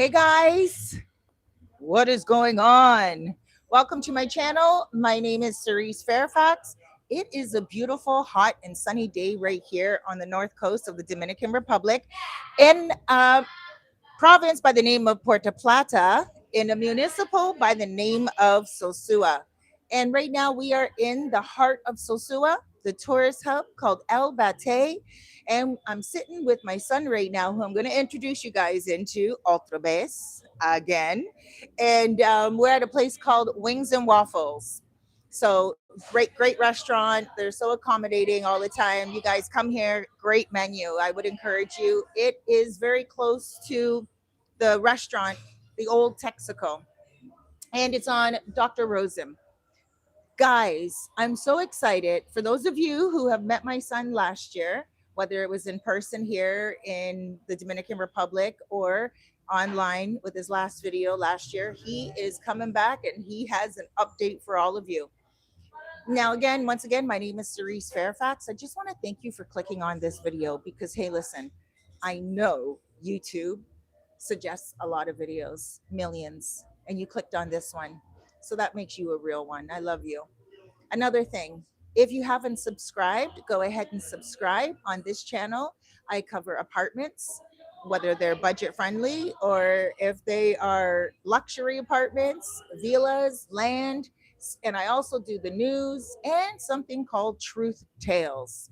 Hey guys, what is going on? Welcome to my channel. My name is Cerise Fairfax. It is a beautiful, hot, and sunny day right here on the north coast of the Dominican Republic in a province by the name of Puerto Plata, in a municipal by the name of Sosua. And right now we are in the heart of Sosua, the tourist hub called El Bate. And I'm sitting with my son right now, who I'm going to introduce you guys into otra vez again. And we're at a place called Wings and Waffles. So great restaurant. They're so accommodating all the time. You guys come here, great menu. I would encourage you. It is very close to the restaurant, the old Texaco, and it's on Dr. Rosen. Guys, I'm so excited. For those of you who have met my son last year, whether it was in person here in the Dominican Republic or online with his last video last year, he is coming back and he has an update for all of you. Now, again, once again, my name is Cerise Fairfax. I just want to thank you for clicking on this video because, hey, listen, I know YouTube suggests a lot of videos, millions, and you clicked on this one. So that makes you a real one. I love you. Another thing, if you haven't subscribed, go ahead and subscribe on this channel. I cover apartments, whether they're budget friendly or if they are luxury apartments, villas, land. And I also do the news and something called Truth Tales.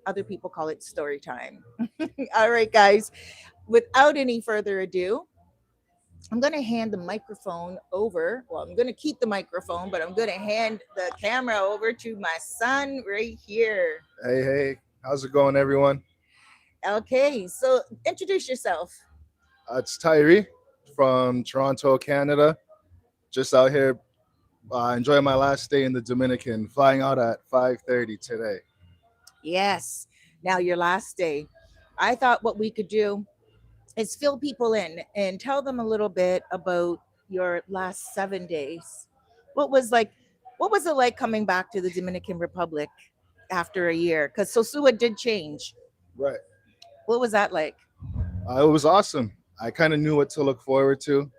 Other people call it story time. All right, guys, without any further ado, I'm going to hand the microphone over. Well, I'm going to keep the microphone, but I'm going to hand the camera over to my son right here. Hey, how's it going, everyone? Okay, so introduce yourself. It's Tyre from Toronto, Canada. Just out here enjoying my last day in the Dominican, flying out at 5:30 today. Yes, now your last day. I thought what we could do is fill people in and tell them a little bit about your last 7 days. What was like, what was it like coming back to the Dominican Republic after a year? Because Sosua did change. Right. What was that like? It was awesome. I kind of knew what to look forward to.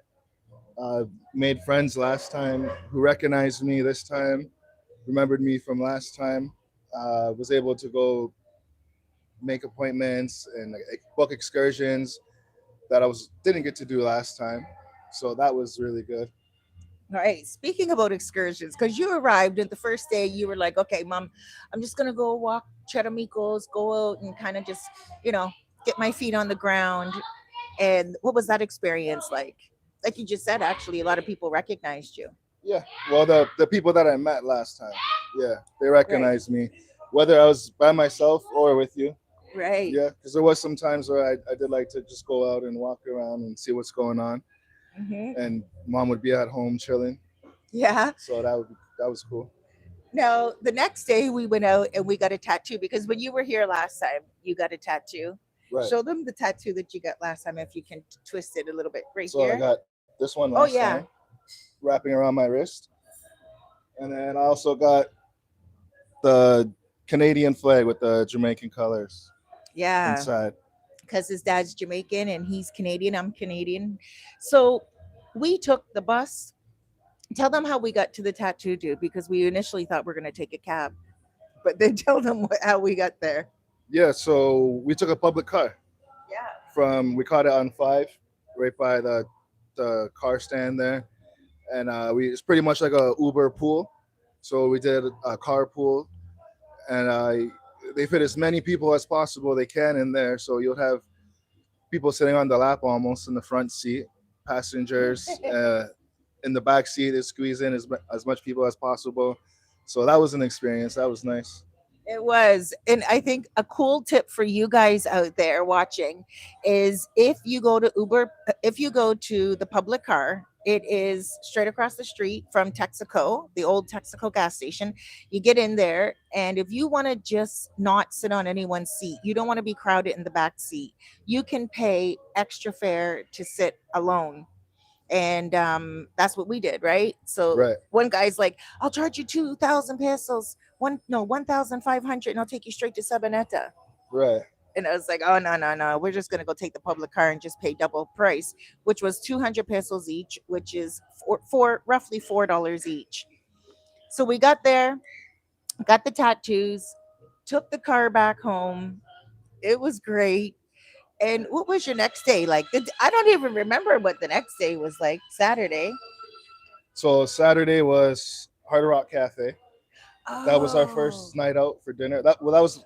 Uh, Made friends last time who recognized me this time, remembered me from last time. Was able to go make appointments and book excursions that I didn't get to do last time. So that was really good. All right. Speaking about excursions, because you arrived and the first day you were like, okay, mom, I'm just gonna go walk Charamicos, go out and kind of just, you know, get my feet on the ground. And what was that experience like? Like you just said, actually, a lot of people recognized you. Yeah. Well, the people that I met last time, yeah, they Right. recognized me, whether I was by myself or with you. Right. Yeah, because there was some times where I did like to just go out and walk around and see what's going on, Hmm. and mom would be at home chilling, Yeah. so that was cool. Now, the next day we went out and we got a tattoo because when you were here last time, you got a tattoo. Right. Show them the tattoo that you got last time if you can twist it a little bit right So I here. got this one Oh, last yeah. time, wrapping around my wrist, and then I also got the Canadian flag with the Jamaican colors Yeah. inside. Because his dad's Jamaican and he's Canadian. I'm Canadian. So we took the bus. Tell them how we got to the tattoo dude because we initially thought we are going to take a cab, but then tell them how we got there. Yeah, so we took a public car Yeah. from we caught it on 5, right by the car stand there, and we it's pretty much like a Uber pool. So we did a carpool, and they fit as many people as possible they can in there. So you'll have people sitting on the lap almost in the front seat, passengers in the back seat. They squeeze in as much people as possible. So that was an experience. That was nice. It was. And I think a cool tip for you guys out there watching is if you go to Uber, if you go to the public car, it is straight across the street from Texaco, the old Texaco gas station. You get in there, and if you want to just not sit on anyone's seat, you don't want to be crowded in the back seat, you can pay extra fare to sit alone. And that's what we did, right? So Right. one guy's like, I'll charge you 2,000 pesos, 1,500, and I'll take you straight to Sabaneta. Right. And I was like, oh, no, no, no. We're just going to go take the public car and just pay double price, which was 200 pesos each, which is roughly $4 each. So we got there, got the tattoos, took the car back home. It was great. And what was your next day like? I don't even remember what the next day was like. Saturday. So Saturday was Hard Rock Cafe. That was our Oh, first night out for dinner. That was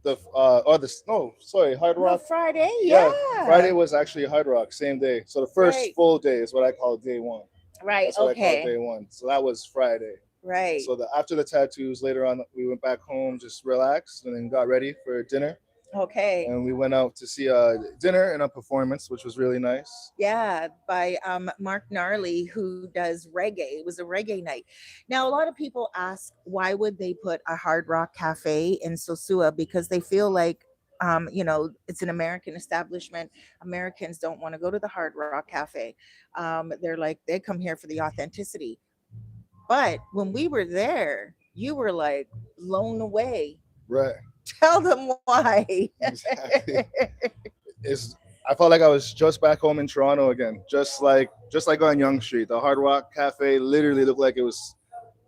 the or the no, sorry, Hard no, Rock. Friday. Yeah, Yeah. Friday was actually Hard Rock, same day. So the first Right. full day is what I call day one. Right. That's what I call Okay. day one. So that was Friday. Right. So after the tattoos, later on, we went back home, just relaxed, and then got ready for dinner. Okay. And we went out to see a dinner and a performance, which was really nice. Yeah, by Mark Gnarly, who does reggae. It was a reggae night. Now, a lot of people ask why would they put a Hard Rock Cafe in Sosua, because they feel like it's an American establishment. Americans don't want to go to the Hard Rock Cafe. They're like they come here for the authenticity. But when we were there, you were like blown away. Right. Tell them why. Exactly. Is I felt like I was just back home in Toronto again, just like on Yonge Street. The Hard Rock Cafe literally looked like it was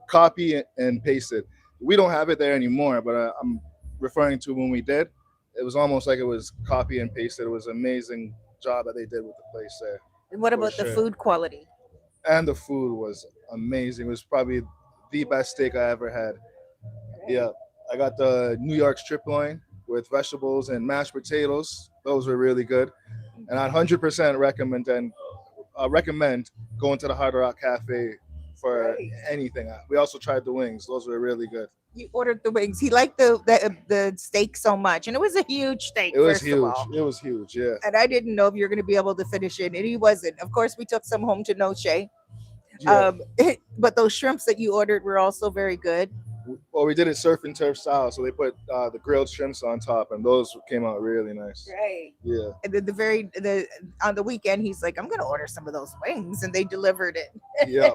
copy and pasted. We don't have it there anymore, but I'm referring to when we did. It was almost like it was copy and pasted. It was an amazing job that they did with the place there, And what for about the sure. food quality? And the food was amazing. It was probably the best steak I ever had. Yeah, I got the New York strip loin with vegetables and mashed potatoes. Those were really good, and I 100% recommend going to the Hard Rock Cafe for Right. anything. We also tried the wings; those were really good. You ordered the wings. He liked the steak so much, and it was a huge steak, It was first of huge. all. It was huge. Yeah, And I didn't know if you were going to be able to finish it, and he wasn't. Of course, we took some home to Noche. yeah. But those shrimps that you ordered were also very good. Well, we did it surf and turf style, so they put the grilled shrimps on top, and those came out really nice. Right. Yeah, And then the on the weekend, he's like, "I'm going to order some of those wings," and they delivered it. yeah.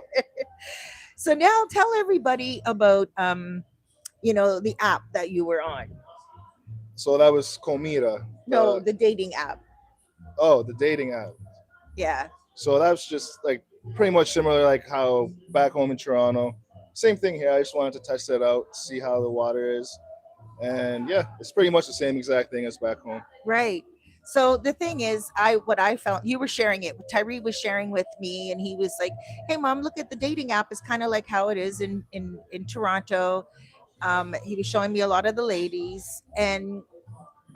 So now tell everybody about the app that you were on. So that was Comida. No, the dating app. The dating app. Yeah. So that's just like pretty much similar, like how back home in Toronto. Same thing here. I just wanted to test it out, see how the water is, and yeah, it's pretty much the same exact thing as back home. Right. So the thing is, I found you were sharing it. Tyree was sharing with me, and he was like, "Hey, mom, look at the dating app. It's kind of like how it is in Toronto." He was showing me a lot of the ladies, and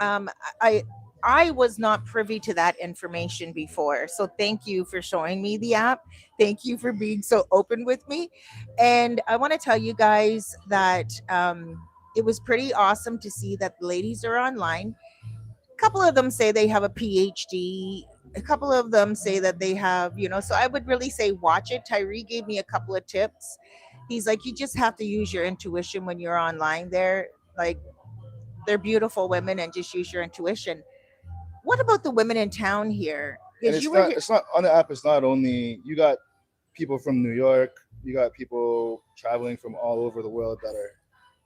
um, I I was not privy to that information before. So thank you for showing me the app. Thank you for being so open with me. And I want to tell you guys that it was pretty awesome to see that the ladies are online. A couple of them say they have a PhD. A couple of them say that they have, so I would really say watch it. Tyree gave me a couple of tips. He's like, you just have to use your intuition when you're online there. Like, they're beautiful women and just use your intuition. What about the women in town here? And Because you were here. it's not on the app. It's not only you got people from New York, you got people traveling from all over the world that are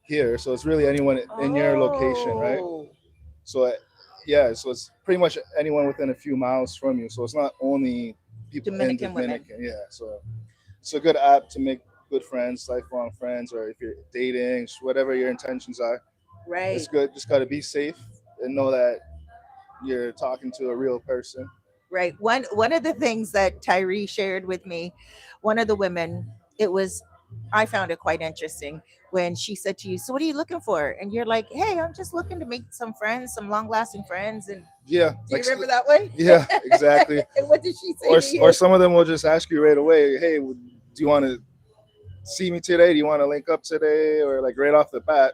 here. So it's really anyone in your location, right? Oh, So yeah, so it's pretty much anyone within a few miles from you. So it's not only people in Dominican women. Dominican. Yeah, so it's a good app to make good friends, lifelong friends, or if you're dating, whatever your intentions are. Right. It's good. Just got to be safe and know that you're talking to a real person. Right. One of the things that Tyree shared with me, one of the women, it was I found it quite interesting when she said to you, "So what are you looking for?" And you're like, "Hey, I'm just looking to make some friends, some long-lasting friends." And Yeah, do you remember that way? yeah, exactly. And what did she say Or to or you? some of them will just ask you right away, "Hey, do you want to see me today? Do you want to link up today?" Or like right off the bat,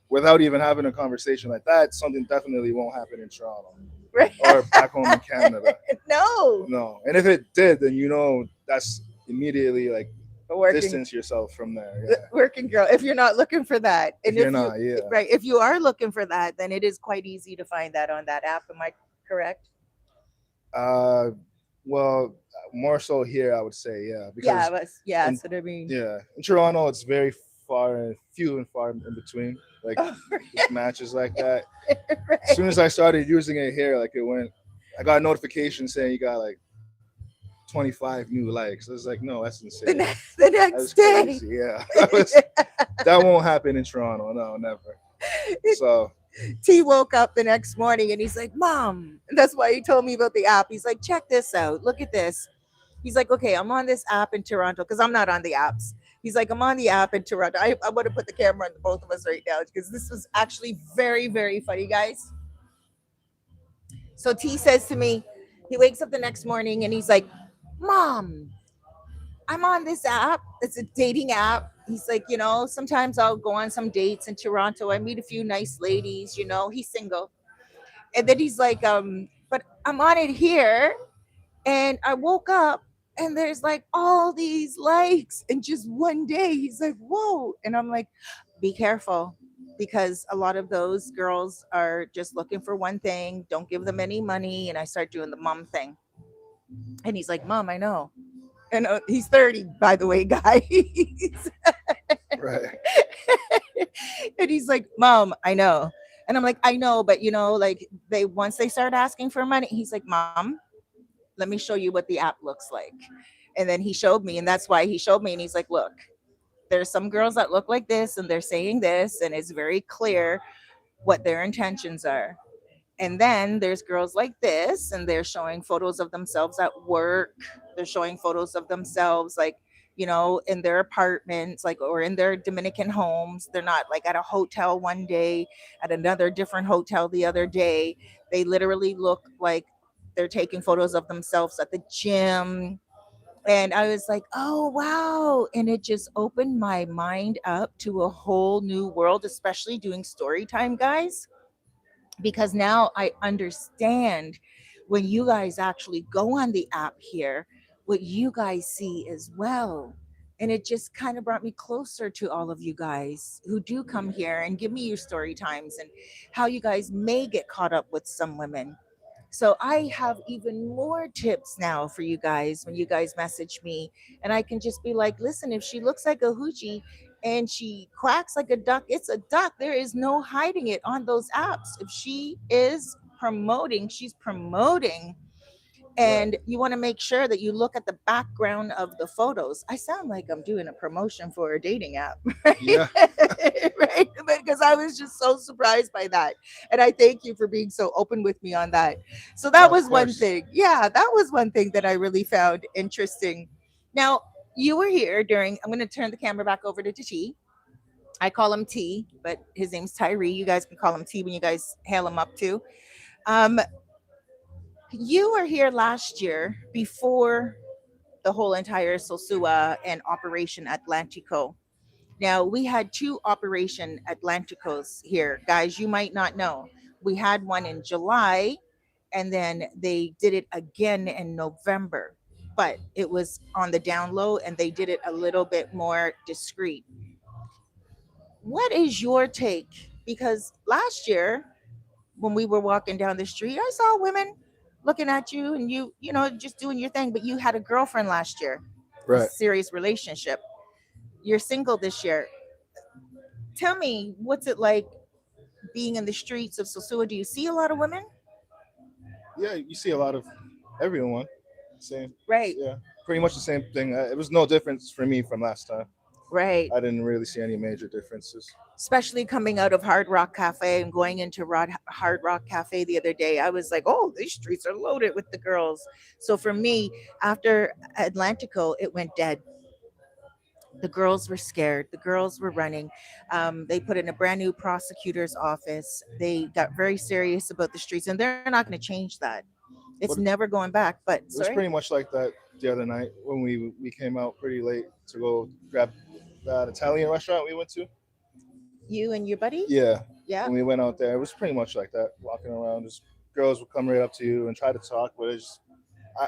without even having a conversation like that. Something definitely won't happen in Toronto Right. or back home in Canada. No. No, and if it did, then that's immediately like A working distance yourself from there. Yeah, working girl. If you're not looking for that, if and you're if you not, yeah. right, if you are looking for that, then it is quite easy to find that on that app. Am I correct? Uh, well, more so here, I would say, yeah, Yeah, because yeah, in that's what I mean. yeah, in Toronto, it's very few and far in between. Like Oh, just matches like that. As soon right. as I started using it here, like it went. I got a notification saying you got like 25 new likes. I was like, no, that's insane. The That was next day. crazy. Yeah, that won't happen in Toronto. No, never. So T woke up the next morning and he's like, Mom. And that's why he told me about the app. He's like, check this out. Look at this. He's like, okay, I'm on this app in Toronto because I'm not on the apps. He's like, I'm on the app in Toronto. I want to put the camera on both of us right now because this was actually very, very funny, guys. So T says to me, he wakes up the next morning and he's like, Mom, I'm on this app. It's a dating app. He's like, sometimes I'll go on some dates in Toronto. I meet a few nice ladies, he's single. And then he's like, but I'm on it here. And I woke up and there's like all these likes in just one day. He's like, whoa. And I'm like, be careful because a lot of those girls are just looking for one thing. Don't give them any money. And I start doing the mom thing. And he's like, Mom, I know. And he's 30, by the way, guys. right, And he's like, Mom, I know. And I'm like, I know, but like they once they start asking for money, he's like, Mom, let me show you what the app looks like. And then he showed me, and that's why he showed me. And he's like, look, there's some girls that look like this, and they're saying this, and it's very clear what their intentions are. And then there's girls like this, and they're showing photos of themselves at work. They're showing photos of themselves, like, in their apartments, like, or in their Dominican homes. They're not like at a hotel one day, at another different hotel the other day. They literally look like they're taking photos of themselves at the gym. And I was like, oh, wow. And it just opened my mind up to a whole new world, especially doing story time, guys, because now I understand when you guys actually go on the app here, what you guys see as well. And it just kind of brought me closer to all of you guys who do come here and give me your story times and how you guys may get caught up with some women. So I have even more tips now for you guys when you guys message me, and I can just be like, listen, if she looks like a hoochie and she quacks like a duck, it's a duck. There is no hiding it on those apps. If she is promoting, she's promoting. right. And you want to make sure that you look at the background of the photos. I sound like I'm doing a promotion for a dating app, right? Yeah, Right? Because I was just so surprised by that. And I thank you for being so open with me on that. So that of was one course. thing. Yeah, that was one thing that I really found interesting. Now, you were here during, I'm going to turn the camera back over to T. I call him T, but his name's Tyre. You guys can call him T when you guys hail him up too. Um, you were here last year before the whole entire Sosua and Operation Atlantico. Now, we had two Operation Atlanticos here. Guys, you might not know. We had one in July, and then they did it again in November. But it was on the down low, and they did it a little bit more discreet. What is your take? Because last year, when we were walking down the street, I saw women looking at you and you just doing your thing, but you had a girlfriend last year, a Right. serious relationship. You're single this year. Tell me, what's it like being in the streets of Sosua? Do you see a lot of women? Yeah, you see a lot of everyone. Same. Right, Yeah, pretty much the same thing. It was no difference for me from last time. right. I didn't really see any major differences. Especially coming out of Hard Rock Cafe and going into Hard Rock Cafe the other day, I was like, oh, these streets are loaded with the girls. So for me, after Atlantico, it went dead. The girls were scared. The girls were running. They put in a brand new prosecutor's office. They got very serious about the streets, and they're not going to change that. It's But never going back. But it was sorry, pretty much like that the other night when we came out pretty late to go grab that Italian restaurant we went to. you and your buddy? Yeah, Yeah, when we went out there, it was pretty much like that. Walking around, just girls would come right up to you and try to talk, but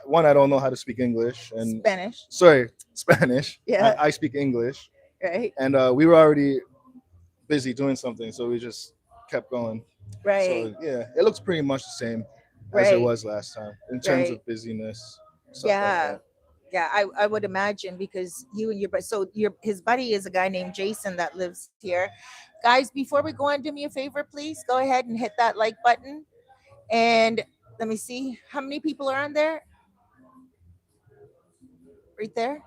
one, I don't know how to speak English, and Spanish. sorry, Spanish. Yeah, I speak English, right, and we were already busy doing something, so we just kept going. right, So yeah, it looks pretty much the same as it right, was last time in terms right. of busyness, stuff like Yeah. that. Yeah, I would imagine because you and your so your his buddy is a guy named Jason that lives here. Guys, before we go on, do me a favor, please. Go ahead and hit that like button. And let me see how many people are on there. Right there.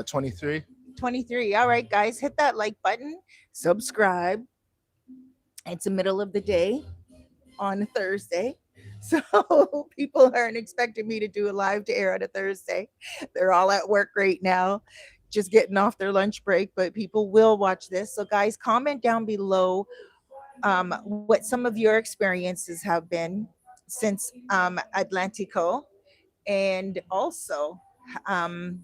23. 23. All right, guys, hit that like button. Subscribe. It's the middle of the day on a Thursday. So people aren't expecting me to do a live to air on a Thursday. They're all at work right now, just getting off their lunch break, but people will watch this. So, guys, comment down below what some of your experiences have been since Atlantico. And also, um,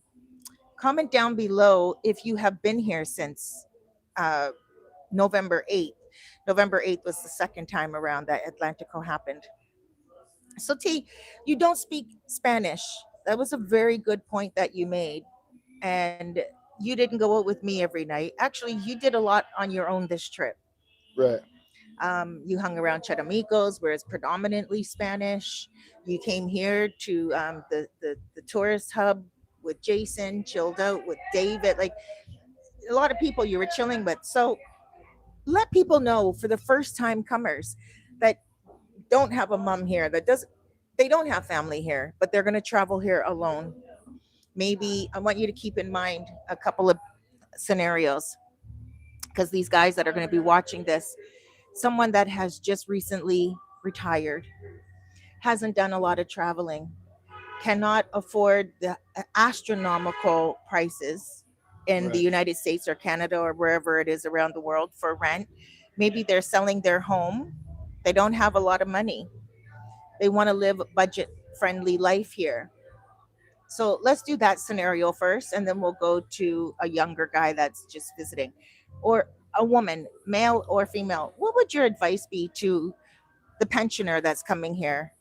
comment down below if you have been here since uh, November 8th. November 8th was the second time around that Atlantico happened. So, T, you don't speak Spanish. That was a very good point that you made. And you didn't go out with me every night. Actually, you did a lot on your own this trip. Right. You hung around Charamicos, where it's predominantly Spanish. You came here to the tourist hub with Jason, chilled out with David. Like a lot of people you were chilling with. So let people know for the first time comers that don't have a mom here, that does they don't have family here, but they're going to travel here alone. Maybe I want you to keep in mind a couple of scenarios because these guys that are going to be watching this, someone that has just recently retired, hasn't done a lot of traveling, cannot afford the astronomical prices in the Right. United States or Canada or wherever it is around the world for rent. Maybe they're selling their home. They don't have a lot of money. They want to live a budget friendly life here. So let's do that scenario first, and then we'll go to a younger guy that's just visiting, or a woman, male or female. What would your advice be to the pensioner that's coming here?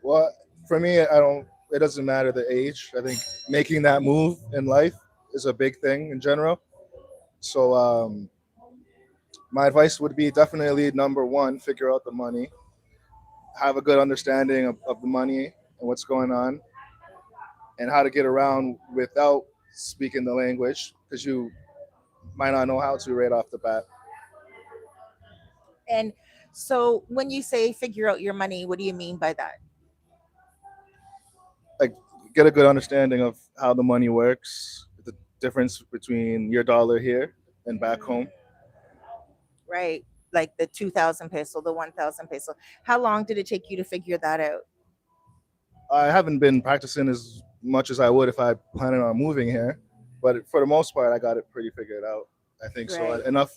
Well, for me, I don't. It doesn't matter the age. I think making that move in life is a big thing in general. So, my advice would be definitely number one: figure out the money, have a good understanding of the money and what's going on, and how to get around without speaking the language, because you might not know how to right off the bat. And so when you say figure out your money, what do you mean by that? Like, get a good understanding of how the money works, the difference between your dollar here and back home. Right. Like the 2000 peso, the 1000 peso. How long did it take you to figure that out? I haven't been practicing as much as I would if I planning on moving here, but for the most part, I got it pretty figured out. I think so. Right. Enough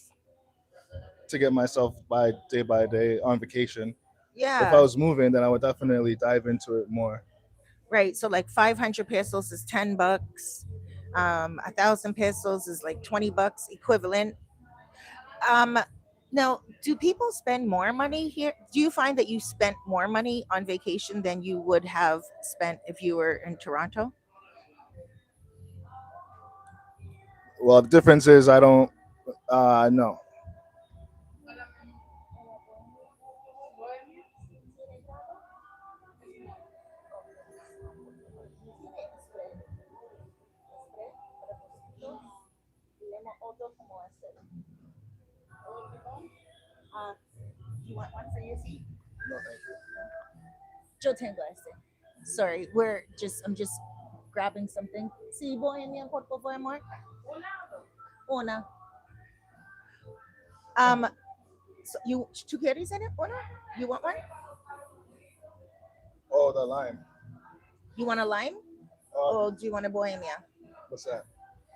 to get myself by day on vacation. If I Yeah. was moving, then I would definitely dive into it more. Right. So like 500 pesos is $10. 1,000 pesos is like $20 equivalent. Um, Now, do people spend more money here? Do you find that you spent more money on vacation than you would have spent if you were in Toronto? Well, the difference is I don't. No. You want one for your feet? No, thank you. Yo tengo este. Sorry, I'm just grabbing something. Sí, bohemian, por favor, amor. Una. Um, so you two quieres in it? Una? You want one? Oh, the lime. You want a lime? Oh, Or do you want a bohemia? what's that?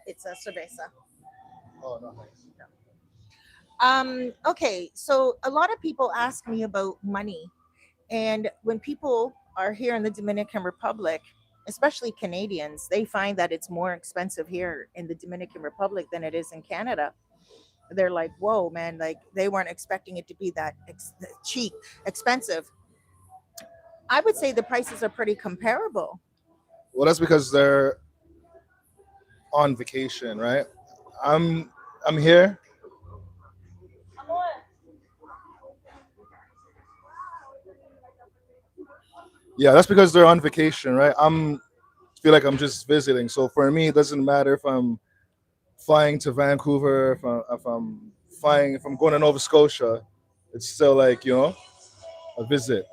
It's a cerveza. Oh, no, thanks. Okay, so a lot of people ask me about money. And when people are here in the Dominican Republic, especially Canadians, they find that it's more expensive here in the Dominican Republic than it is in Canada. They're like, whoa, man, like they weren't expecting it to be that cheap, expensive. I would say the prices are pretty comparable. Well, that's because they're on vacation, right? I'm I'm here. Yeah, that's because they're on vacation, right? I'm feel like I'm just visiting. So for me, it doesn't matter if I'm flying to Vancouver, if I'm going to Nova Scotia, it's still like a visit.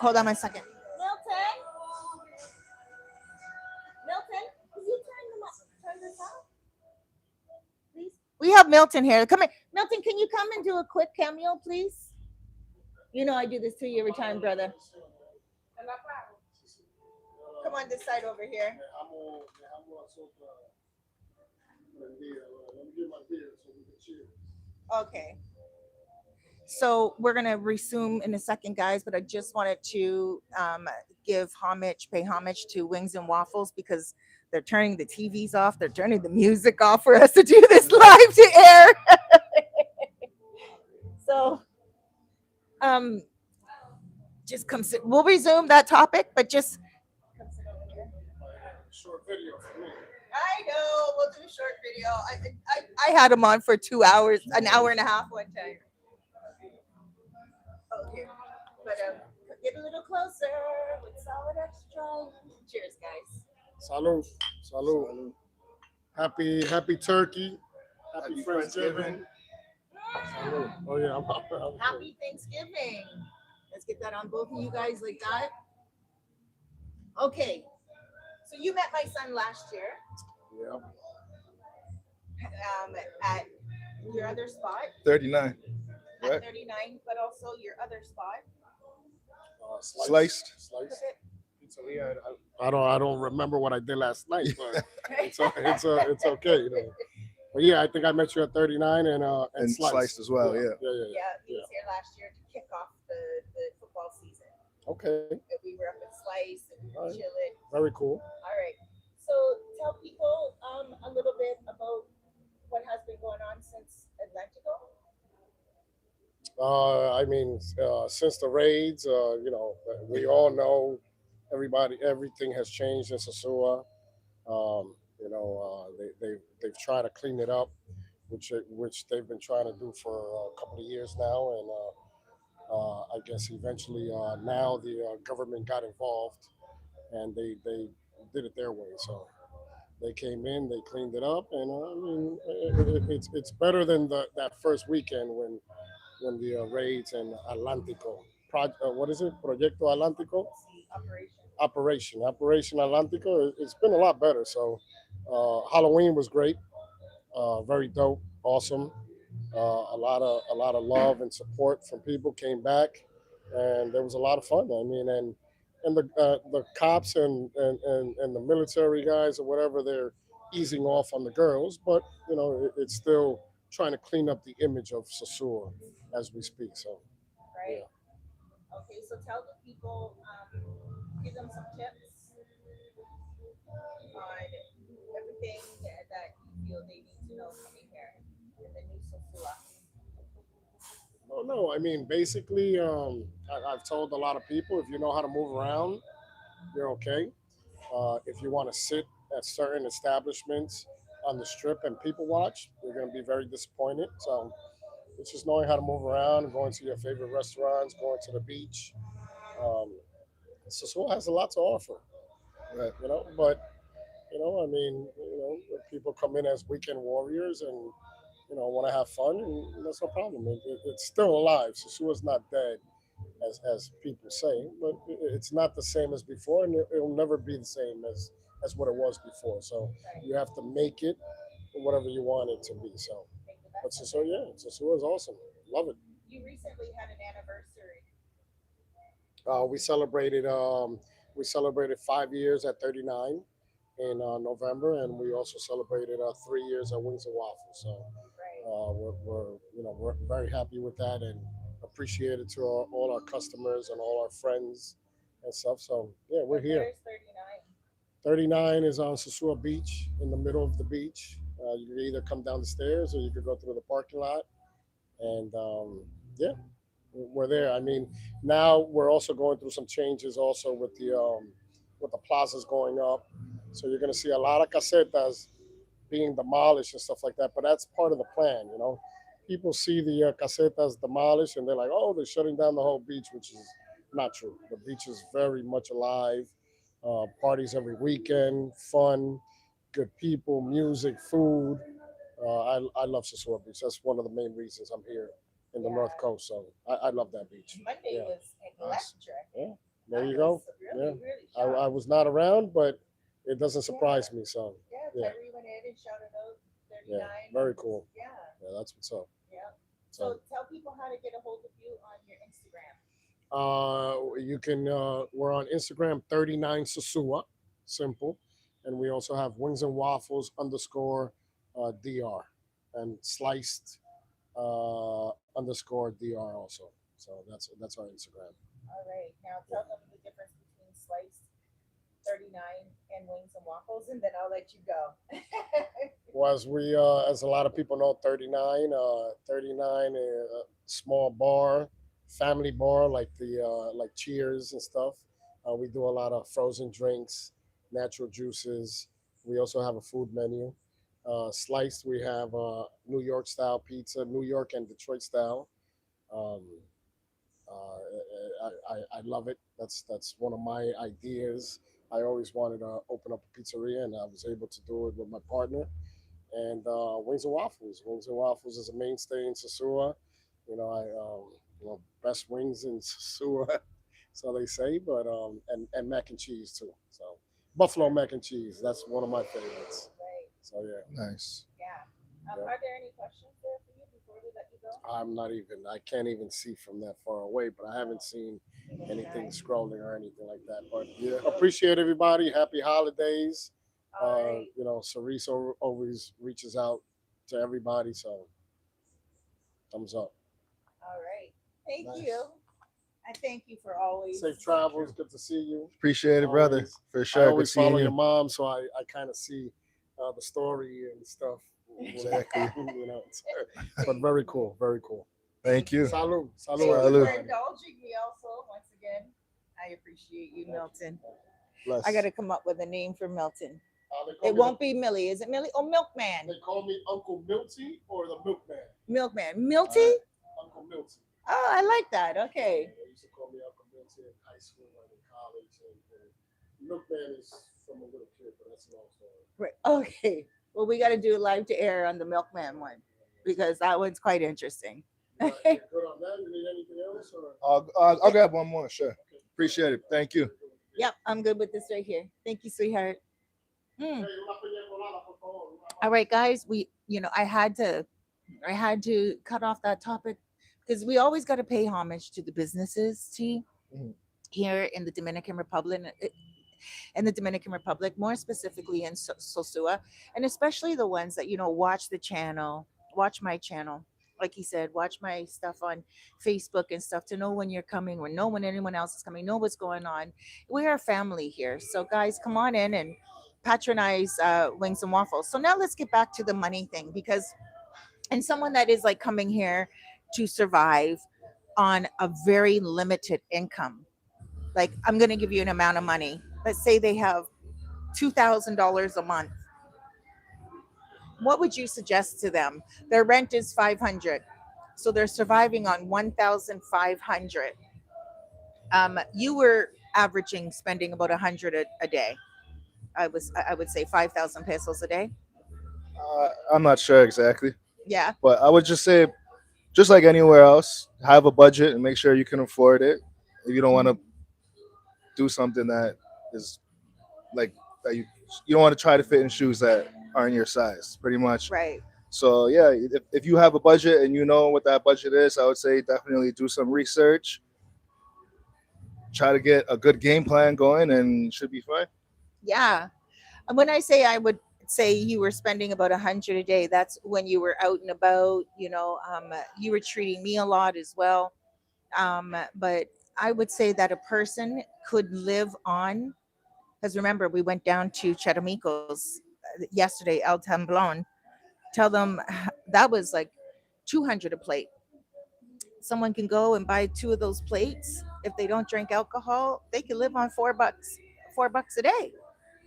Hold on a second. Milton, Milton, can you turn this off, please? We have Milton here. Come here. Milton, can you come and do a quick cameo, please? You know I do this to you every time, brother. Come on this side over here. Okay. So we're gonna resume in a second, guys. But I just wanted to pay homage to Wings and Waffles because they're turning the TVs off. They're turning the music off for us to do this live to air. So um, just come sit. We'll resume that topic, but just come sit over here. Short video for me. I know. We'll do a short video. I had them on for 2 hours, an hour and a half one time. Okay, but get a little closer with solid extra. Cheers, guys. Salud. Salud. Happy turkey. Happy Thanksgiving. Salud. Oh yeah, I'm Happy Thanksgiving. Let's get that on both of you guys like that. Okay, so you met my son last year yeah. at your other spot 39. at Right. 39, but also your other spot. Sliced. Pizzeria. I don't remember what I did last night, but it's okay, you know. But yeah, I think I met you at 39 and Sliced as well. Yeah. Yeah, he was here last year to kick off the football season. Okay. And we were up at Slice and we were chilling. Very cool. All right. So tell people a little bit about what has been going on since Atlantico. I mean, since the raids, we all know everything has changed in Sosua. They've tried to clean it up, which they've been trying to do for a couple of years now, and I guess eventually now the government got involved, and they did it their way. So they came in, they cleaned it up, and I mean, it's better than that first weekend when the raids and Atlántico. What is it? Proyecto Atlántico? Operation Atlántico. It's been a lot better. So Halloween was great, very dope, awesome. A lot of love and support from people came back, and there was a lot of fun. I mean, and the cops and the military guys or whatever, they're easing off on the girls, but it's still trying to clean up the image of Sosua as we speak. So Right. Yeah. Okay, so tell the people, give them some tips on everything that you feel they need to know coming here in the new Sosua. oh no, I mean basically, I've told a lot of people if you know how to move around, you're okay. If you want to sit at certain establishments on the strip and people watch, you're going to be very disappointed. So it's just knowing how to move around, going to your favorite restaurants, going to the beach. Um, Sassuolo has a lot to offer, Right. but I mean, people come in as weekend warriors and want to have fun, and that's no problem. It's still alive. Sassuolo's not dead, as people say, but it's not the same as before, and it'll never be the same as what it was before. So you have to make it whatever you want it to be. So, but so yeah, Sassuolo is awesome. Love it. You recently had an anniversary. We celebrated 5 years at 39 in November, and we also celebrated 3 years at Wings and Waffles. So Right. we're very happy with that and appreciate it to all our customers and all our friends and stuff. So yeah, we're here. Where's 39? 39 is on Sosua Beach, in the middle of the beach. You can either come down the stairs or you could go through the parking lot. And yeah, we're there. I mean, now we're also going through some changes also with the plazas going up. So you're going to see a lot of casetas being demolished and stuff like that. But that's part of the plan. People see the casetas demolished and they're like, oh, they're shutting down the whole beach, which is Not true. The beach is very much alive. Parties every weekend, fun, good people, music, food. I love Sosua Beach. That's one of the main reasons I'm here in the North Coast. So I love that beach. Monday Yeah. was electric. Yeah. There I you go. was really, Yeah. really I shocked. was not around, but it doesn't surprise me. So Yeah, yeah, Tyre went in and shouted out 39. yeah, very cool. Yeah, Yeah, that's what's up. yeah. So So tell people how to get a hold of you on your Instagram. you can we're on Instagram 39 Sosua, simple, and we also have wings and waffles underscore dr and sliced underscore dr also. So that's our Instagram. All right. Now tell them the difference between sliced 39 and wings and waffles, and then I'll let you go. Well, as a lot of people know, 39, 39, small bar, family bar like the like Cheers and stuff. We do a lot of frozen drinks, natural juices. We also have a food menu. Sliced, we have New York style pizza, New York and Detroit style. Um, I love it. That's one of my ideas. I always wanted to open up a pizzeria, and I was able to do it with my partner. And wings and waffles. Wings and waffles is a mainstay in Sosua. Best wings in Sosua, so they say. But and mac and cheese too. So buffalo mac and cheese. That's one of my favorites. Right. So yeah. Nice. Yeah. Yeah. Are there any questions there for you before we let you go? I'm not even. I can't even see from that far away. But I haven't seen anything scrolling or anything like that. But Yeah. appreciate everybody. Happy holidays. All right. Cerise always reaches out to everybody. So thumbs up. All right. Thank Nice. you. I thank you for always. Safe travels. Good to see you. Appreciate it, brother. Always. For I sure. Good always seeing follow your you. mom, so I kind of see the story and stuff. Exactly. But very cool. Very cool. Thank you. Salud. Thank Salud. you for Salud. indulging me also once again. I appreciate you, Milton. Bless. I got to come up with a name for Milton. They call It me won't be Millie. Is it Millie? Oh, Milkman. They call me Uncle Milty or the Milkman. Milkman. Milty? Uncle Milty. Oh, I like that. Okay. They used to call me Uncle Milty in high school and in college. And Milkman is from a little kid, but that's a long story. Right. Okay. Well, we got to do live to air on the Milkman one because that one's quite interesting. You good on that? You need anything else? Or? I'll grab one more. Sure. Appreciate it. Thank you. Yep, I'm good with this right here. Thank you, sweetheart. Mm. All right, guys. I had to cut off that topic because we always got to pay homage to the businesses, Mhm. here in the Dominican Republic, more specifically in Sosua, and especially the ones that watch the channel, watch my channel. Like he said, watch my stuff on Facebook and stuff to know when you're coming, or know when anyone else is coming, know what's going on. We are family here, so guys, come on in and patronize Wings and Waffles. So now let's get back to the money thing, because and someone that is like coming here to survive on a very limited income. Like, I'm going to give you an amount of money. Let's say they have $2,000 a month. What would you suggest to them? Their rent is 500, so they're surviving on 1,500. You were averaging spending about 100 a day. I would say 5,000 pesos a day. I'm not sure exactly, Yeah. but I would just say, just like anywhere else, have a budget and make sure you can afford it. If you don't want to do something that is like that you don't want to try to fit in shoes that aren't your size, pretty much. Right. So yeah, if you have a budget and you know what that budget is, I would say definitely do some research. Try to get a good game plan going, and should be fine. Yeah. And when I say I would say you were spending about 100 a day, that's when you were out and about. You were treating me a lot as well. But I would say that a person could live on, because remember, we went down to Charamicos yesterday, El Temblon. Tell them that was like 200 a plate. Someone can go and buy two of those plates. If they don't drink alcohol, they can live on $4 a day,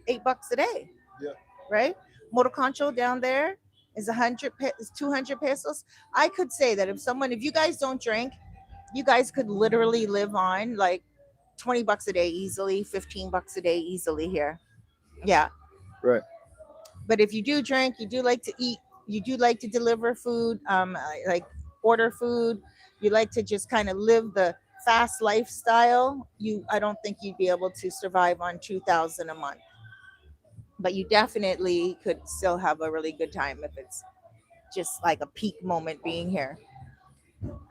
$8 a day, Yeah. right? Motoconcho down there is 200 pesos. I could say that if you guys don't drink, You guys could literally live on like 20 bucks a day easily, 15 bucks a day easily here. Yeah. Right. But if you do drink, you do like to eat, you do like to deliver food, like order food, you like to just kind of live the fast lifestyle, I don't think you'd be able to survive on 2,000 a month. But you definitely could still have a really good time if it's just like a peak moment being here.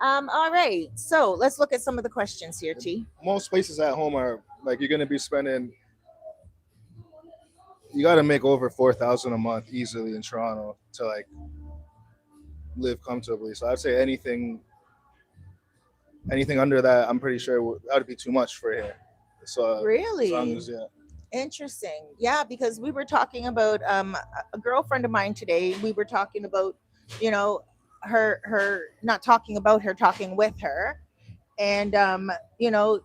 All right. So let's look at some of the questions here, T. Most places at home are like you're gonna be spending. You got to make over 4,000 a month easily in Toronto to like live comfortably. So I'd say anything under that, I'm pretty sure that would be too much for here. So as long Really? as yeah, Interesting. Yeah, because we were talking about a girlfriend of mine today. We were talking about, you know, her not talking about her, talking with her. And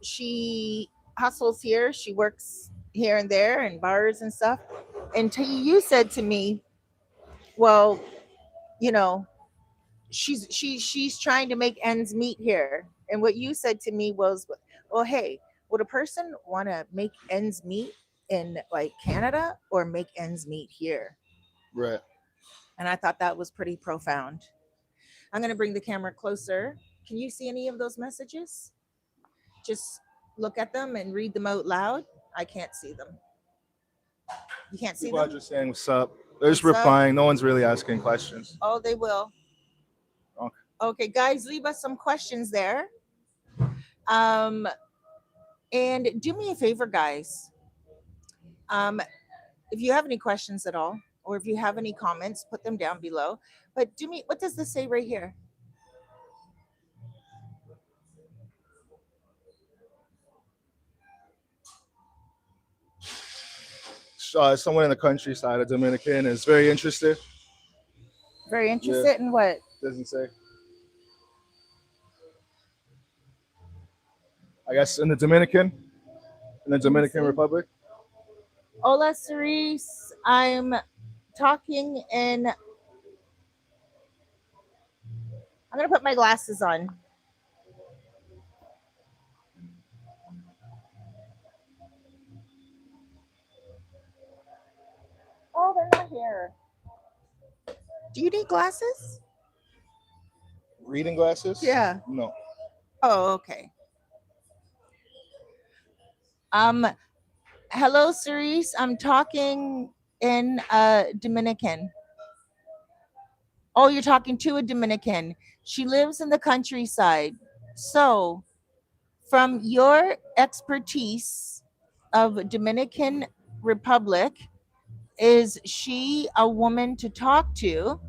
she hustles here, she works here and there in bars and stuff. And you said to me, well, you know, she's trying to make ends meet here. And what you said to me was, well, hey, would a person want to make ends meet in like Canada or make ends meet here? right. And I thought that was pretty profound. I'm going to bring the camera closer. Can you see any of those messages? Just look at them and read them out loud. I can't see them. You can't see People are them? just saying what's up. They're just What's up? replying. No one's really asking questions. Oh, they will. Okay. Okay, guys, leave us some questions there. Um, and do me a favor, guys. Um, if you have any questions at all, or if you have any comments, put them down below. But do me, what does this say right here? Someone in the countryside of Dominican is very interested. Very interested in what? Doesn't say. I guess in the Dominican see. Republic. Hola, Cerise. I'm talking in. I'm gonna put my glasses on. Oh, they're not here. Do you need glasses? Reading glasses? Yeah. No. Oh, okay. Um, hello, Cerise. I'm talking in Dominican. Oh, you're talking to a Dominican. She lives in the countryside. So, from your expertise of Dominican Republic, is she a woman to talk to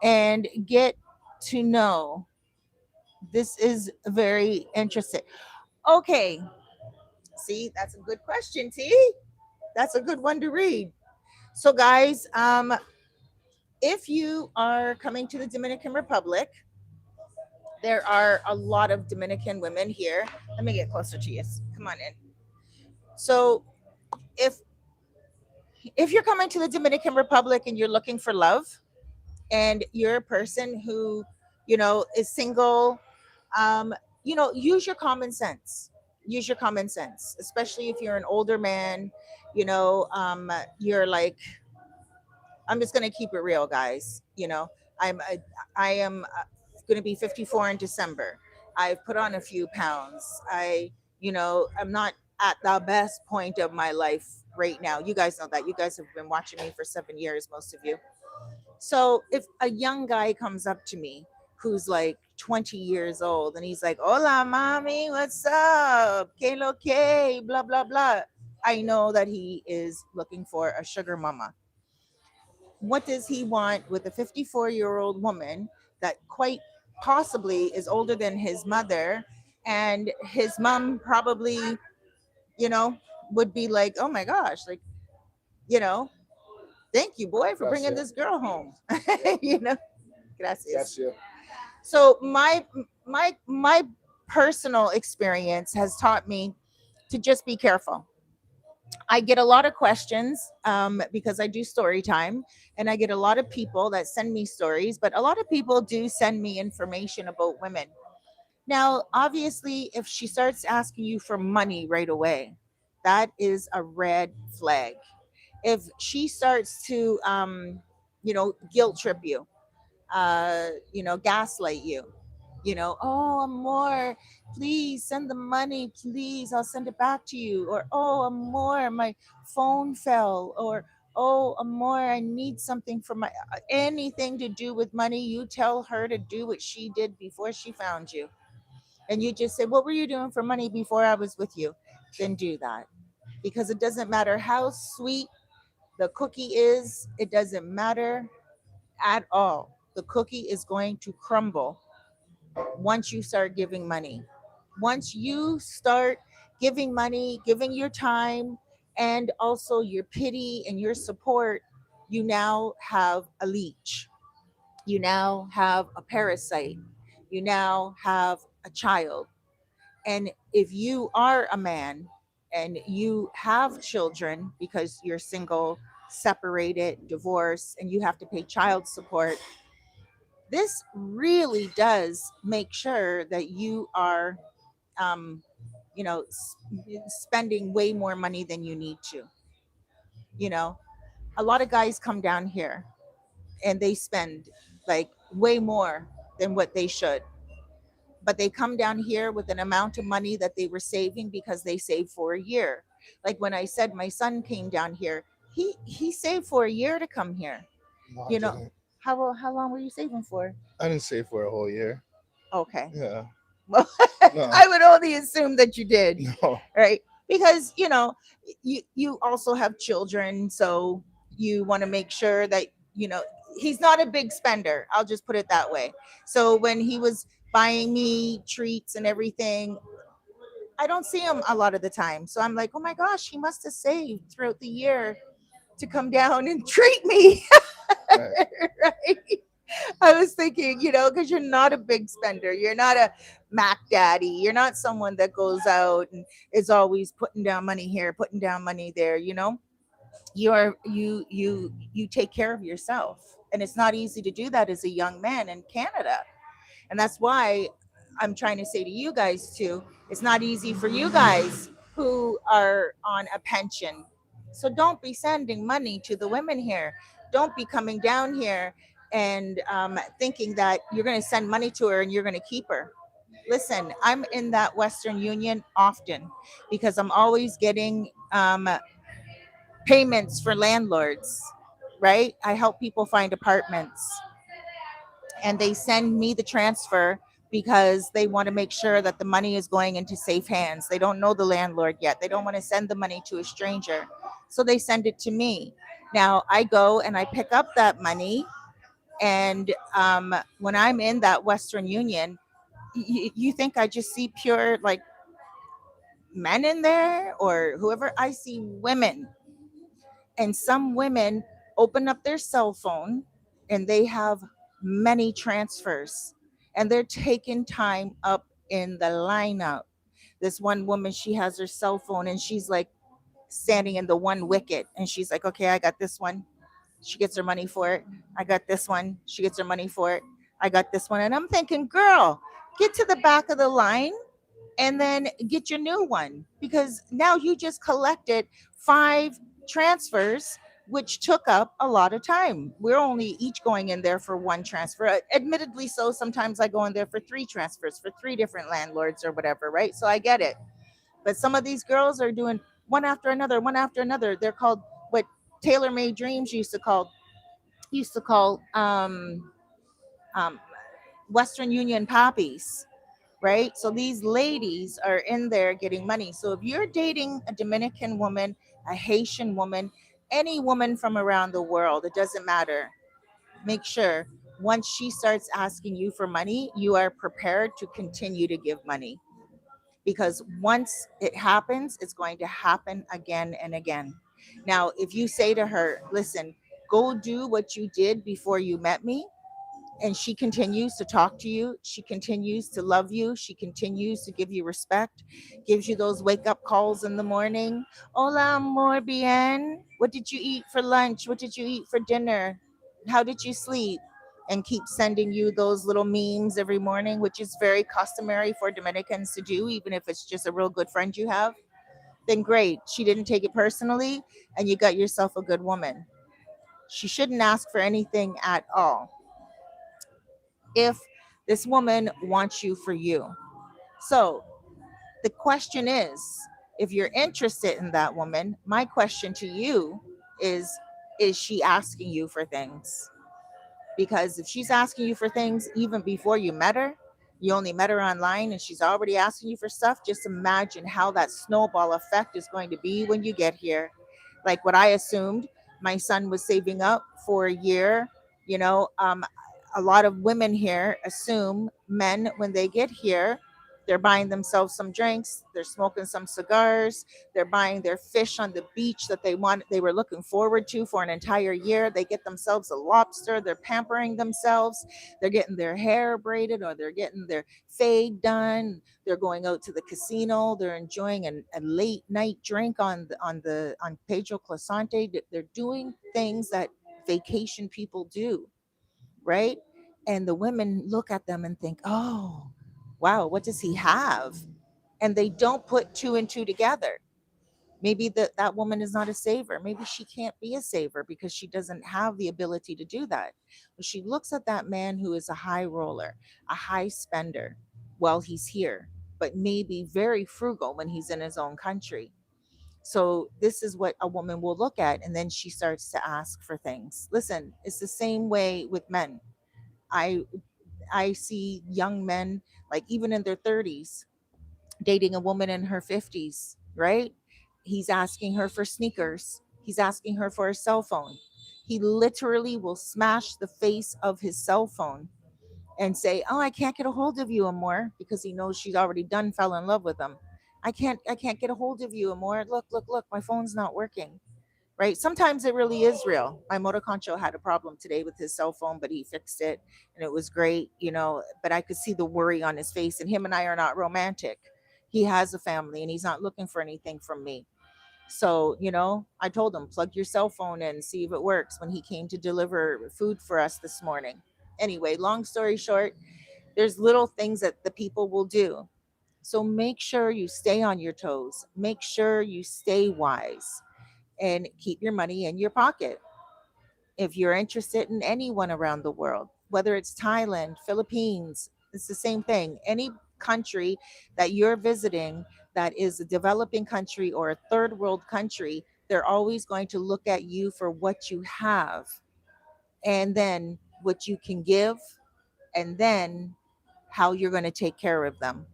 and get to know? This is very interesting. Okay. See, that's a good question, T. That's a good one to read. So, guys, if you are coming to the Dominican Republic, there are a lot of Dominican women here. Let me get closer to you. Come on in. So, if you're coming to the Dominican Republic and you're looking for love, and you're a person who, is single, um, use your common sense. Use your common sense, especially if you're an older man. You're like, I'm just gonna keep it real, guys. I am gonna be 54 in December. I've put on a few pounds. I'm not at the best point of my life right now. You guys know that. You guys have been watching me for 7 years, most of you. So if a young guy comes up to me who's like 20 years old and he's like, "Hola, mommy, what's up? Que lo que? Blah blah blah," I know that he is looking for a sugar mama. What does he want with a 54-year-old woman that quite possibly is older than his mother, and his mom probably, you know, would be like, "Oh my gosh, like, you know, thank you, boy, for bringing this girl home." you know, gracias. Gotcha. So my personal experience has taught me to just be careful. I get a lot of questions because I do story time, and I get a lot of people that send me stories, but a lot of people do send me information about women. Now, obviously, if she starts asking you for money right away, that is a red flag. If she starts to, guilt trip you, gaslight you, oh, amor, please send the money, please, I'll send it back to you. Or, oh, amor, my phone fell. Or, oh, amor, I need something for my anything to do with money. You tell her to do what she did before she found you. And you just say, what were you doing for money before I was with you? Then do that. Because it doesn't matter how sweet the cookie is, it doesn't matter at all. The cookie is going to crumble once you start giving money. Once you start giving money, giving your time, and also your pity and your support, you now have a leech. You now have a parasite. You now have a child. And if you are a man and you have children because you're single, separated, divorced, and you have to pay child support, this really does make sure that you are, um, spending way more money than you need to. You know, a lot of guys come down here and they spend like way more than what they should, but they come down here with an amount of money that they were saving because they saved for a year. Like when I said my son came down here, he saved for a year to come here. No, I You know, didn't. how long were you saving for? I didn't save for a whole year. Okay. Yeah. Well, No. I would only assume that you did, No. right? Because you also have children, so you want to make sure that you know he's not a big spender. I'll just put it that way. So when he was buying me treats and everything, I don't see him a lot of the time. So I'm like, oh my gosh, he must have saved throughout the year to come down and treat me. Right. Right? I was thinking, because you're not a big spender. You're not a Mac daddy. You're not someone that goes out and is always putting down money here, putting down money there. You take care of yourself. And it's not easy to do that as a young man in Canada. And that's why I'm trying to say to you guys too, it's not easy for you guys who are on a pension. So don't be sending money to the women here. Don't be coming down here and thinking that you're going to send money to her and you're going to keep her. Listen, I'm in that Western Union often because I'm always getting payments for landlords, right? I help people find apartments and they send me the transfer because they want to make sure that the money is going into safe hands. They don't know the landlord yet. They don't want to send the money to a stranger. So they send it to me. Now I go and I pick up that money. And when I'm in that Western Union, you think I just see pure like men in there or whoever? I see women, and some women open up their cell phone and they have many transfers and they're taking time up in the lineup. This one woman, she has her cell phone and she's like standing in the one wicket and she's like, okay, I got this one. She gets her money for it. I got this one. She gets her money for it. I got this one. And I'm thinking, girl, get to the back of the line and then get your new one because now you just collected 5 transfers, which took up a lot of time. We're only each going in there for one transfer. Admittedly, so sometimes I go in there for 3 transfers for 3 different landlords or whatever, right? So I get it. But some of these girls are doing one after another, one after another. They're called what Tailor Made Dreams used to call um, Western Union poppies, right? So these ladies are in there getting money. So if you're dating a Dominican woman, a Haitian woman, any woman from around the world, it doesn't matter. Make sure once she starts asking you for money, you are prepared to continue to give money. Because once it happens, it's going to happen again and again. Now, if you say to her, listen, go do what you did before you met me, and she continues to talk to you, she continues to love you, she continues to give you respect, gives you those wake up calls in the morning. Hola, amor bien. What did you eat for lunch? What did you eat for dinner? How did you sleep? and keep sending you those little memes every morning, which is very customary for Dominicans to do, even if it's just a real good friend you have, then great. She didn't take it personally, and you got yourself a good woman. She shouldn't ask for anything at all if this woman wants you for you. So the question is, if you're interested in that woman, my question to you is she asking you for things? Because if she's asking you for things even before you met her, you only met her online and she's already asking you for stuff, just imagine how that snowball effect is going to be when you get here. Like what I assumed, my son was saving up for a year. You know, a lot of women here assume men, when they get here, they're buying themselves some drinks, they're smoking some cigars, they're buying their fish on the beach that they were looking forward to for an entire year. They get themselves a lobster, they're pampering themselves, they're getting their hair braided or they're getting their fade done, they're going out to the casino, they're enjoying a late night drink on Pedro Clasante. They're doing things that vacation people do, right? And the women look at them and think, oh, wow, what does he have? And they don't put two and two together. Maybe that woman is not a saver. Maybe she can't be a saver because she doesn't have the ability to do that. But she looks at that man who is a high roller, a high spender while he's here, but maybe very frugal when he's in his own country. So this is what a woman will look at, and then she starts to ask for things. Listen, it's the same way with men. I I see young men, like even in their 30s, dating a woman in her 50s, right? He's asking her for sneakers. He's asking her for a cell phone. He literally will smash the face of his cell phone and say, "Oh, I can't get a hold of you anymore," because he knows she's already done fell in love with him. I can't get a hold of you anymore. Look, my phone's not working. Right? Sometimes it really is real. My motor concho had a problem today with his cell phone, but he fixed it and it was great, you know. But I could see the worry on his face, and him and I are not romantic. He has a family and he's not looking for anything from me. So, you know, I told him, plug your cell phone in, see if it works when he came to deliver food for us this morning. Anyway, long story short, there's little things that the people will do. So make sure you stay on your toes, make sure you stay wise and keep your money in your pocket. If you're interested in anyone around the world, whether it's Thailand, Philippines, it's the same thing. Any country that you're visiting that is a developing country or a third world country, they're always going to look at you for what you have and then what you can give and then how you're going to take care of them.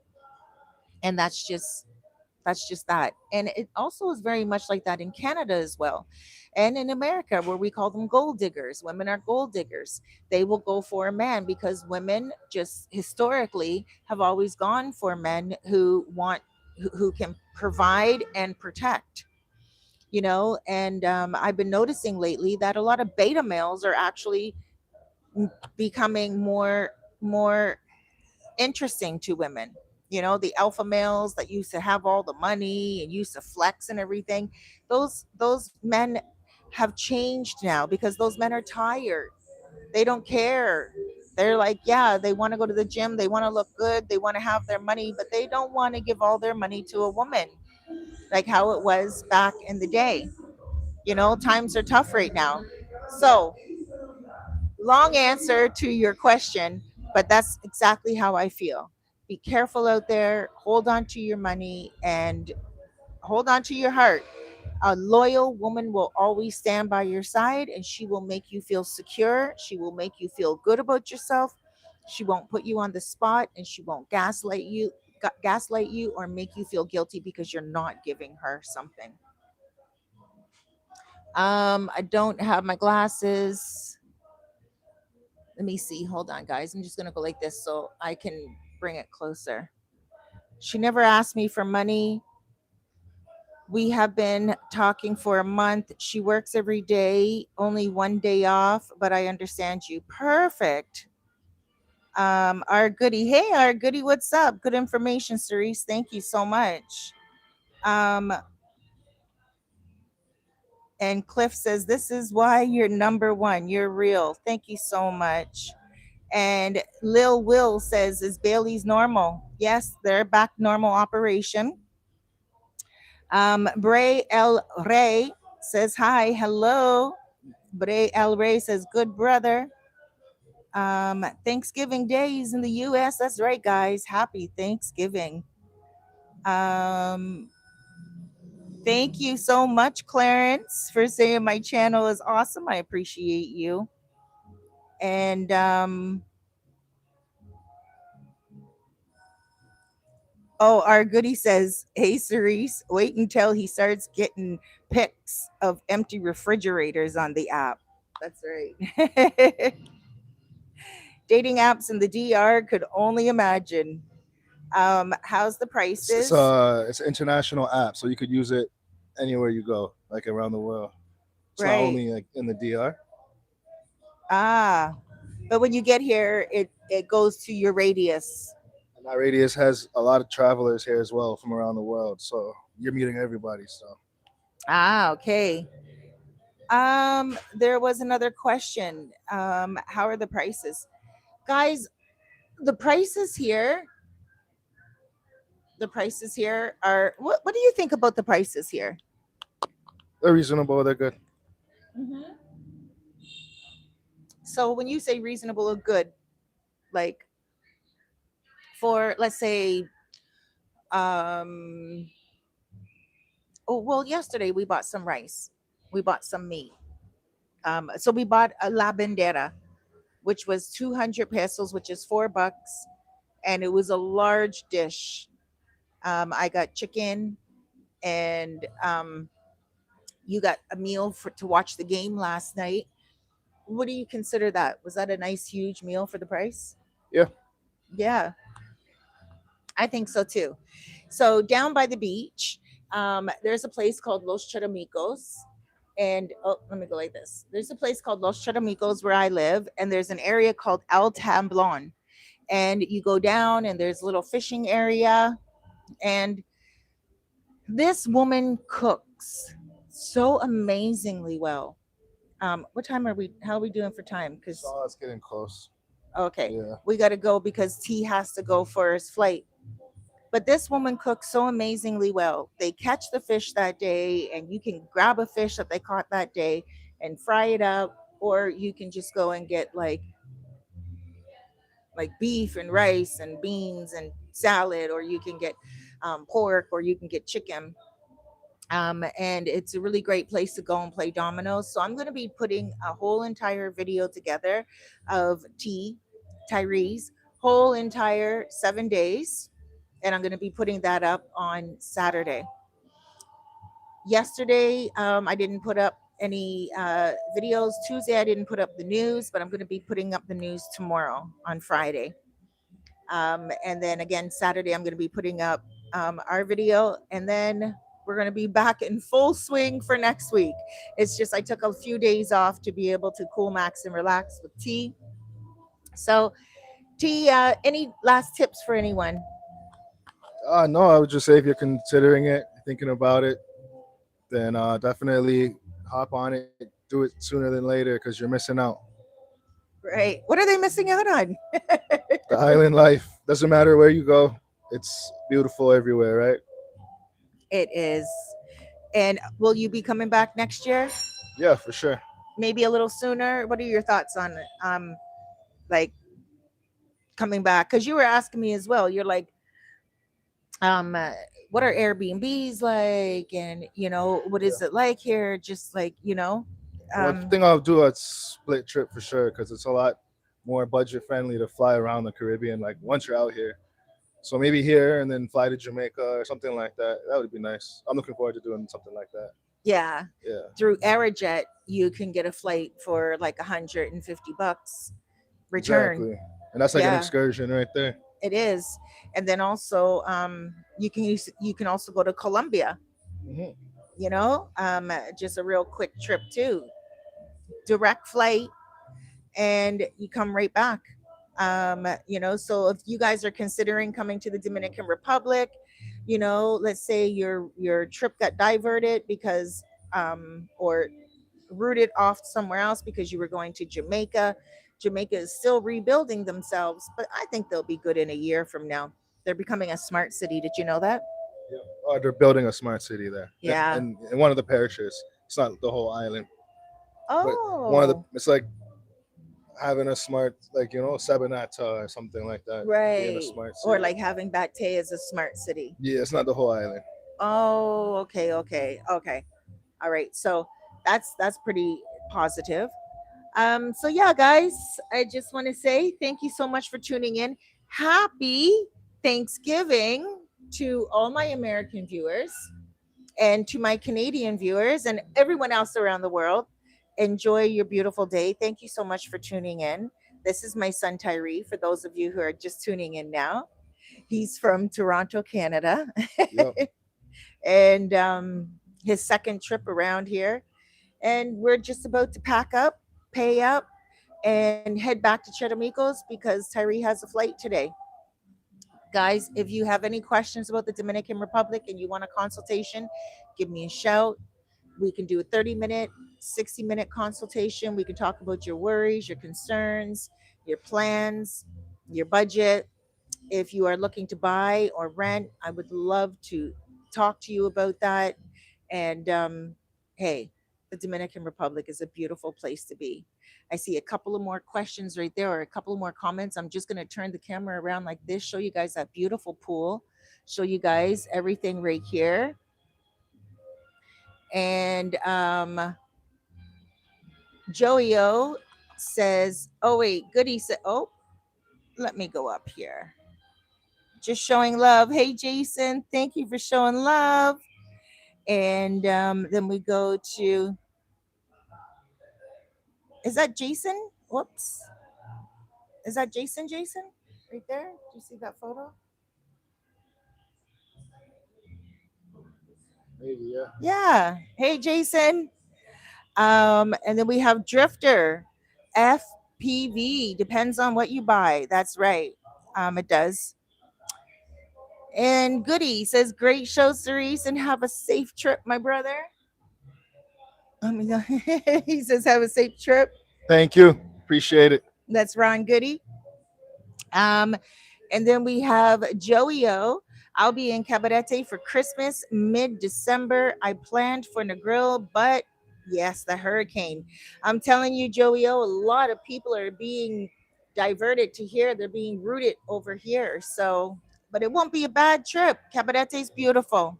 And that's just that. And it also is very much like that in Canada as well. And in America, where we call them gold diggers. Women are gold diggers. They will go for a man because women just historically have always gone for men who can provide and protect. You know, and I've been noticing lately that a lot of beta males are actually becoming more interesting to women. You know, the alpha males that used to have all the money and used to flex and everything. Those men have changed now because those men are tired. They don't care. They're like, yeah, they want to go to the gym, they want to look good, they want to have their money, but they don't want to give all their money to a woman like how it was back in the day. You know, times are tough right now. So, long answer to your question, but that's exactly how I feel. Be careful out there, hold on to your money, and hold on to your heart. A loyal woman will always stand by your side and she will make you feel secure. She will make you feel good about yourself. She won't put you on the spot and she won't gaslight you or make you feel guilty because you're not giving her something. I don't have my glasses. Let me see. Hold on, guys. I'm just going to go like this so I can bring it closer. She never asked me for money. We have been talking for a month. She works every day, only one day off, but I understand you. Perfect. Our goodie. Hey, our goodie, what's up? Good information, Cerise. Thank you so much. Um, and Cliff says, this is why you're number one. You're real. Thank you so much. And Lil Will says, is Bailey's normal? Yes, they're back normal operation. Bray El Rey says hi, hello. Bray El Rey says, good brother. Thanksgiving Day is in the US. That's right, guys. Happy Thanksgiving. Um, Thank you so much, Clarence, for saying my channel is awesome. I appreciate you. And oh, our goodie says, hey, Cerise, wait until he starts getting pics of empty refrigerators on the app. That's right. Dating apps in the DR could only imagine. How's the prices? It's an international app, so you could use it anywhere you go, like around the world. It's not Right. only like in the DR. Ah, but when you get here, it goes to your radius. And that radius has a lot of travelers here as well from around the world. So you're meeting everybody. So Ah, okay. There was another question. How are the prices? Guys, the prices here, the prices here are what do you think about the prices here? they're reasonable. They're good. Hmm. So when you say reasonable or good, like for let's say, um, oh well, yesterday we bought some rice, we bought some meat. So we bought a la bandera, which was 200 pesos, which is $4, and it was a large dish. I got chicken, and you got a meal for to watch the game last night. What do you consider that? Was that a nice huge meal for the price? Yeah. Yeah, I think so too. So down by the beach, there's a place called Los Charamicos. And oh, let me go like this. There's a place called Los Charamicos where I live, and there's an area called El Tamblon. And you go down, and there's a little fishing area. And this woman cooks so amazingly well. What time are we? How are we doing for time? Because So it's getting close. okay, Yeah. we got to go because T has to go for his flight. But this woman cooks so amazingly well. They catch the fish that day, and you can grab a fish that they caught that day and fry it up, or you can just go and get like beef and rice and beans and salad, or you can get pork, or you can get chicken. And it's a really great place to go and play dominoes. So I'm going to be putting a whole entire video together of Tyree's whole entire 7 days, and I'm going to be putting that up on Saturday. Yesterday, I didn't put up any videos. Tuesday, I didn't put up the news, but I'm going to be putting up the news tomorrow on Friday. And then again, Saturday, I'm going to be putting up our video, and then we're going to be back in full swing for next week. It's just I took a few days off to be able to cool max and relax with T. So, T, any last tips for anyone? No, I would just say if you're considering it, thinking about it, then definitely hop on it. Do it sooner than later because you're missing out. Right. What are they missing out on? The island life doesn't matter where you go. It's beautiful everywhere, right? It is. And will you be coming back next year? Yeah, for sure. Maybe a little sooner. What are your thoughts on like coming back? Because you were asking me as well. You're like, what are Airbnbs like, and what is it like here? Just like One thing I'll do a split trip for sure because it's a lot more budget friendly to fly around the Caribbean. Like once you're out here, so maybe here and then fly to Jamaica or something like that. That would be nice. I'm looking forward to doing something like that. yeah, Yeah, through Aerojet, you can get a flight for like $150 return. exactly. And that's like an Yeah, excursion right there. it is. And then also, you can also go to Colombia. Hmm. Just a real quick trip too, direct flight, and you come right back. So if you guys are considering coming to the Dominican Republic, let's say your trip got diverted or routed off somewhere else because you were going to Jamaica, Jamaica is still rebuilding themselves, but I think they'll be good in a year from now. They're becoming a smart city. Did you know that? Yeah. They're building a smart city there. Yeah. And in one of the parishes. It's not the whole island, but one of the. Oh, It's like having a smart, like Sabanata or something like that. Being a right. smart Or city. like having Batte as a smart city. Yeah, it's not the whole island. Oh, okay, okay, okay. All right. So that's pretty positive. So yeah, guys, I just want to say thank you so much for tuning in. Happy Thanksgiving to all my American viewers and to my Canadian viewers and everyone else around the world. Enjoy your beautiful day. Thank you so much for tuning in. This is my son Tyre. For those of you who are just tuning in now, he's from Toronto, Canada, Yep. and his second trip around here. And we're just about to pack up, pay up, and head back to Charamicos because Tyree has a flight today. Guys, if you have any questions about the Dominican Republic and you want a consultation, give me a shout. We can do a 30-minute, 60-minute consultation. We can talk about your worries, your concerns, your plans, your budget. If you are looking to buy or rent, I would love to talk to you about that. And hey, the Dominican Republic is a beautiful place to be. I see a couple of more questions right there, or a couple of more comments. I'm just going to turn the camera around like this, show you guys that beautiful pool, show you guys everything right here. And Joey O says, oh, wait, Goody said, oh, let me go up here. Just showing love. Hey, Jason, thank you for showing love. And then we go to, is that Jason? Whoops. Is that Jason? Jason? Right there? Do you see that photo? Maybe, yeah. Yeah. Hey, Jason. And then we have Drifter. FPV. Depends on what you buy. That's right. It does. And Goody says, great show, Cerise, and have a safe trip, my brother. He says, have a safe trip. Thank you. Appreciate it. That's Ron Goody. Um, and then we have Joey O. I'll be in Cabarete for Christmas mid-December. I planned for Negril, but yes, the hurricane. I'm telling you, Joey O, a lot of people are being diverted to here. They're being routed over here. So, but it won't be a bad trip. Cabarete is beautiful.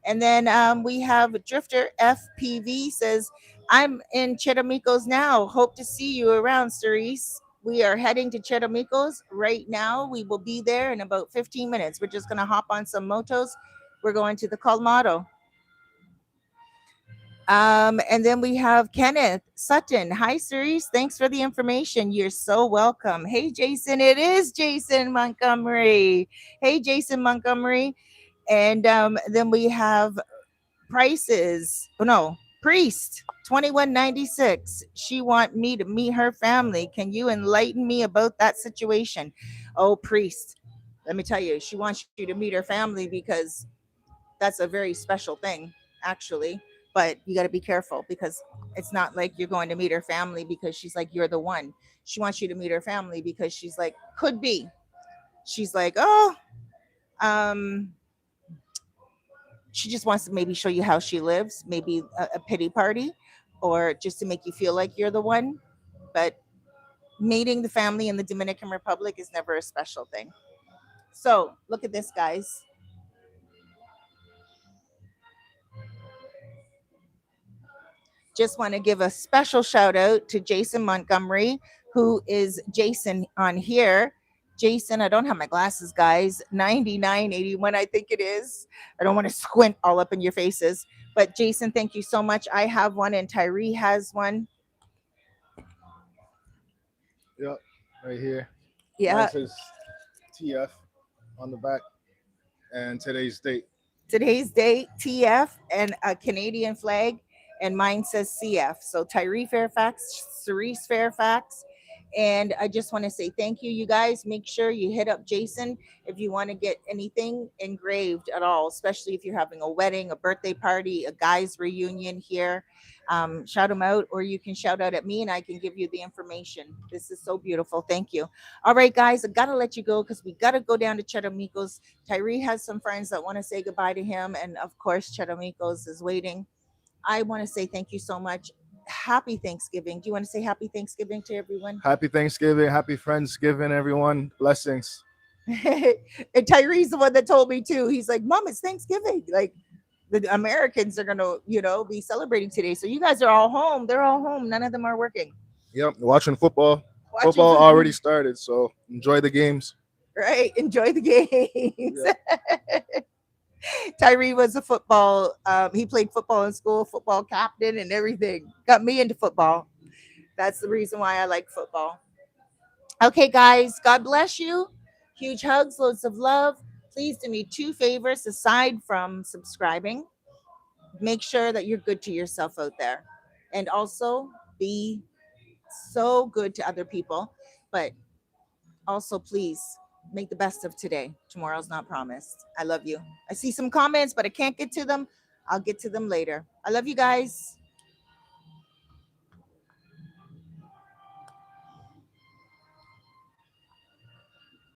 And then we have Drifter FPV says, I'm in Charamicos now. Hope to see you around, Cerise. We are heading to Charamicos right now. We will be there in about 15 minutes. We're just going to hop on some motos. We're going to the Colmado. And then we have Kenneth Sutton. Hi, Cerise. Thanks for the information. You're so welcome. Hey, Jason. It is Jason Montgomery. Hey, Jason Montgomery. And then we have Prices. Oh no, Priest 2196. She want me to meet her family. Can you enlighten me about that situation? Oh, Priest, let me tell you, she wants you to meet her family because that's a very special thing, actually. But you got to be careful because it's not like you're going to meet her family because she's like you're the one. She wants you to meet her family because she's like could be. She's like, oh, um, she just wants to maybe show you how she lives, maybe a pity party, or just to make you feel like you're the one. But meeting the family in the Dominican Republic is never a special thing. So look at this, guys. Just want to give a special shout out to Jason Montgomery, who is Jason on here. Jason, I don't have my glasses, guys. 9981, I think it is. I don't want to squint all up in your faces. But Jason, thank you so much. I have one and Tyree has one. Yep. Right here. Yeah. Mine says TF on the back and today's date. Today's date, TF, and a Canadian flag. And mine says CF. So Tyree Fairfax, Cerise Fairfax, And I just want to say thank you, you guys. Make sure you hit up Jason if you want to get anything engraved at all, especially if you're having a wedding, a birthday party, a guys' reunion here. Shout them out, or you can shout out at me and I can give you the information. This is so beautiful. Thank you. All right, guys, I got to let you go because we got to go down to Charamicos. Tyre has some friends that want to say goodbye to him. And of course, Charamicos is waiting. I want to say thank you so much. Happy Thanksgiving. Do you want to say happy Thanksgiving to everyone? Happy Thanksgiving, happy Friendsgiving, everyone. Blessings. And Tyree's the one that told me too. He's like, Mom, it's Thanksgiving. Like the Americans are gonna, be celebrating today. So you guys are all home. They're all home. None of them are working. Yep, watching football. Watching Football already started, so enjoy the games. Right. Enjoy the games. Yep. Tyree was a football. He played football in school, football captain, and everything. Got me into football. That's the reason why I like football. Okay, guys. God bless you. Huge hugs, loads of love. Please do me two favors aside from subscribing. Make sure that you're good to yourself out there, and also be so good to other people. But also, please make the best of today. Tomorrow's not promised. I love you. I see some comments, but I can't get to them. I'll get to them later. I love you guys.